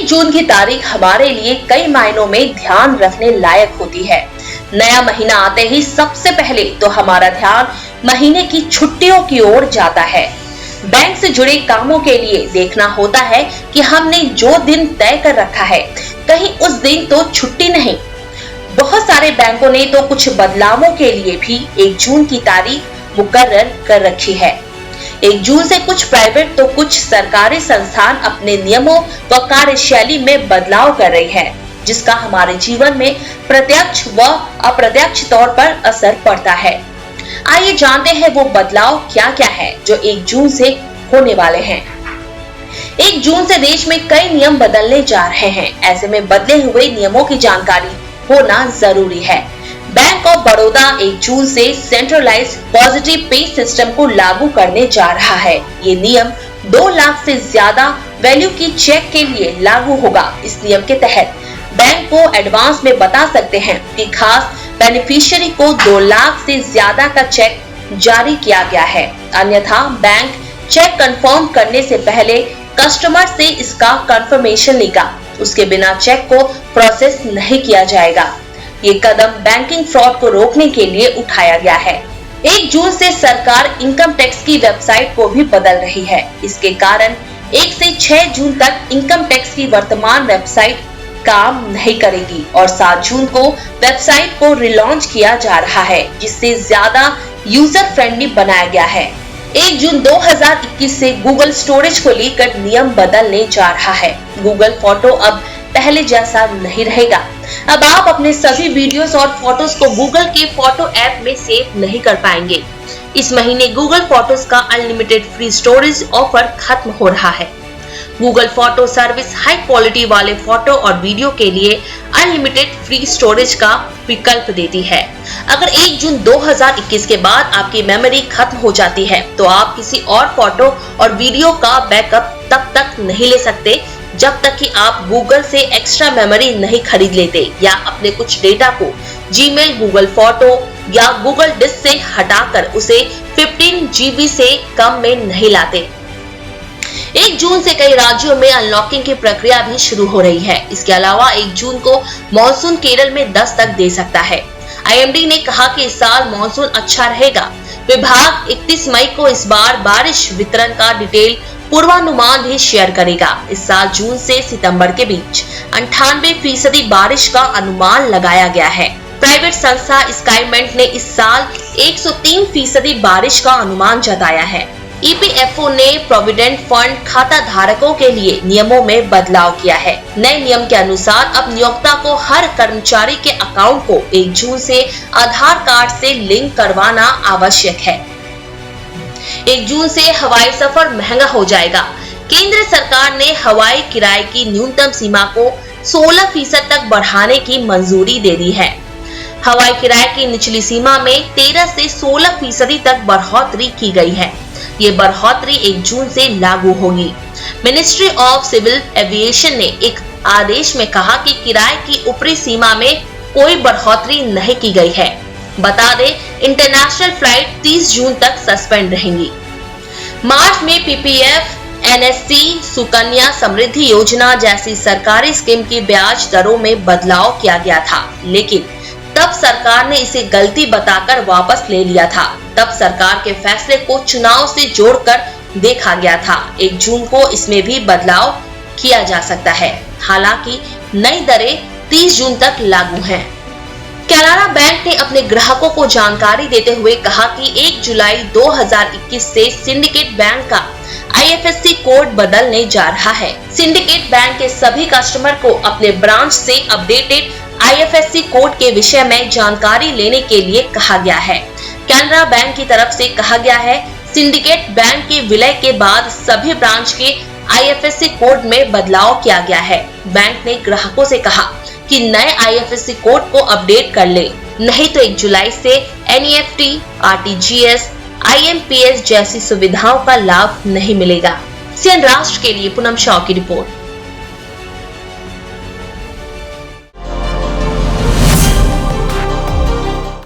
जून की तारीख हमारे लिए कई मायनों में ध्यान रखने लायक होती है। नया महीना आते ही सबसे पहले तो हमारा ध्यान महीने की छुट्टियों की ओर जाता है। बैंक से जुड़े कामों के लिए देखना होता है कि हमने जो दिन तय कर रखा है कहीं उस दिन तो छुट्टी नहीं। बहुत सारे बैंकों ने तो कुछ बदलावों के लिए भी 1 जून की तारीख मुकर्रर कर रखी है। 1 जून से कुछ प्राइवेट तो कुछ सरकारी संस्थान अपने नियमों व कार्यशैली में बदलाव कर रही है, जिसका हमारे जीवन में प्रत्यक्ष व अप्रत्यक्ष तौर पर असर पड़ता है। आइए जानते हैं वो बदलाव क्या क्या है जो 1 जून से होने वाले हैं। 1 जून से देश में कई नियम बदलने जा रहे हैं। ऐसे में बदले हुए नियमों की जानकारी होना जरूरी है। बैंक ऑफ बड़ौदा 1 जून से सेंट्रलाइज्ड पॉजिटिव पे सिस्टम को लागू करने जा रहा है। ये नियम 2 लाख से ज्यादा वैल्यू की चेक के लिए लागू होगा। इस नियम के तहत बैंक को एडवांस में बता सकते हैं कि खास बेनिफिशियरी को 2 लाख से ज्यादा का चेक जारी किया गया है। अन्यथा बैंक चेक कंफर्म करने से पहले कस्टमर से इसका कंफर्मेशन लेगा। उसके बिना चेक को प्रोसेस नहीं किया जाएगा। ये कदम बैंकिंग फ्रॉड को रोकने के लिए उठाया गया है। 1 जून से सरकार इनकम टैक्स की वेबसाइट को भी बदल रही है। इसके कारण 1 से 6 जून तक इनकम टैक्स की वर्तमान वेबसाइट काम नहीं करेगी और 7 जून को वेबसाइट को रिलॉन्च किया जा रहा है, जिससे ज्यादा यूजर फ्रेंडली बनाया गया है। 1 जून 2021 से गूगल स्टोरेज को लेकर नियम बदलने जा रहा है। गूगल फोटो अब पहले जैसा नहीं रहेगा। अब आप अपने सभी वीडियोस और फोटोज को गूगल के फोटो ऐप में सेव नहीं कर पाएंगे। इस महीने गूगल फोटोज का अनलिमिटेड फ्री स्टोरेज ऑफर खत्म हो रहा है। Google photo service high quality वाले फोटो और वीडियो के लिए अनलिमिटेड फ्री स्टोरेज का विकल्प देती है। अगर 1 जून 2021 के बाद आपकी मेमोरी खत्म हो जाती है तो आप किसी और फोटो और वीडियो का बैकअप तब तक नहीं ले सकते जब तक कि आप गूगल से एक्स्ट्रा मेमोरी नहीं खरीद लेते या अपने कुछ डेटा को जीमेल, गूगल फोटो या गूगल डिस्क से हटाकर उसे 15 GB से कम में नहीं लाते। 1 जून से कई राज्यों में अनलॉकिंग की प्रक्रिया भी शुरू हो रही है। इसके अलावा 1 जून को मॉनसून केरल में दस्तक दे सकता है। IMD ने कहा कि इस साल मॉनसून अच्छा रहेगा। विभाग 31 मई को इस बार बारिश वितरण का डिटेल पूर्वानुमान भी शेयर करेगा। इस साल जून से सितंबर के बीच 98% बारिश का अनुमान लगाया गया है। प्राइवेट संस्था स्काईमेंट ने इस साल 103% बारिश का अनुमान जताया है। EPFO ने प्रोविडेंट फंड खाता धारकों के लिए नियमों में बदलाव किया है। नए नियम के अनुसार अब नियोक्ता को हर कर्मचारी के अकाउंट को 1 जून से आधार कार्ड से लिंक करवाना आवश्यक है। 1 जून से हवाई सफर महंगा हो जाएगा। केंद्र सरकार ने हवाई किराए की न्यूनतम सीमा को 16% तक बढ़ाने की मंजूरी दे दी है। हवाई किराए की निचली सीमा में 13 से 16% तक बढ़ोतरी की गई है। ये बढ़ोतरी 1 जून से लागू होगी। मिनिस्ट्री ऑफ सिविल एविएशन ने एक आदेश में कहा कि किराए की ऊपरी सीमा में कोई बढ़ोतरी नहीं की गई है। बता दें, इंटरनेशनल फ्लाइट 30 जून तक सस्पेंड रहेंगी। मार्च में PPF, NSC, सुकन्या समृद्धि योजना जैसी सरकारी स्कीम की ब्याज दरों में बदलाव किया गया था, लेकिन तब सरकार ने इसे गलती बताकर वापस ले लिया था। तब सरकार के फैसले को चुनाव से जोड़कर देखा गया था। 1 जून को इसमें भी बदलाव किया जा सकता है। हालांकि नई दरें 30 जून तक लागू हैं। कैनरा बैंक ने अपने ग्राहकों को जानकारी देते हुए कहा कि 1 जुलाई 2021 से सिंडिकेट बैंक का IFSC कोड बदलने जा रहा है। सिंडिकेट बैंक के सभी कस्टमर को अपने ब्रांच से अपडेटेड IFSC कोड के विषय में जानकारी लेने के लिए कहा गया है। कैनरा बैंक की तरफ से कहा गया है, सिंडिकेट बैंक के विलय के बाद सभी ब्रांच के IFSC कोड में बदलाव किया गया है। बैंक ने ग्राहकों से कहा कि नए IFSC कोड को अपडेट कर ले, नहीं तो 1 जुलाई से NEFT, RTGS, IMPS जैसी सुविधाओं का लाभ नहीं मिलेगा। CN राष्ट्र के लिए पूनम शाह की रिपोर्ट।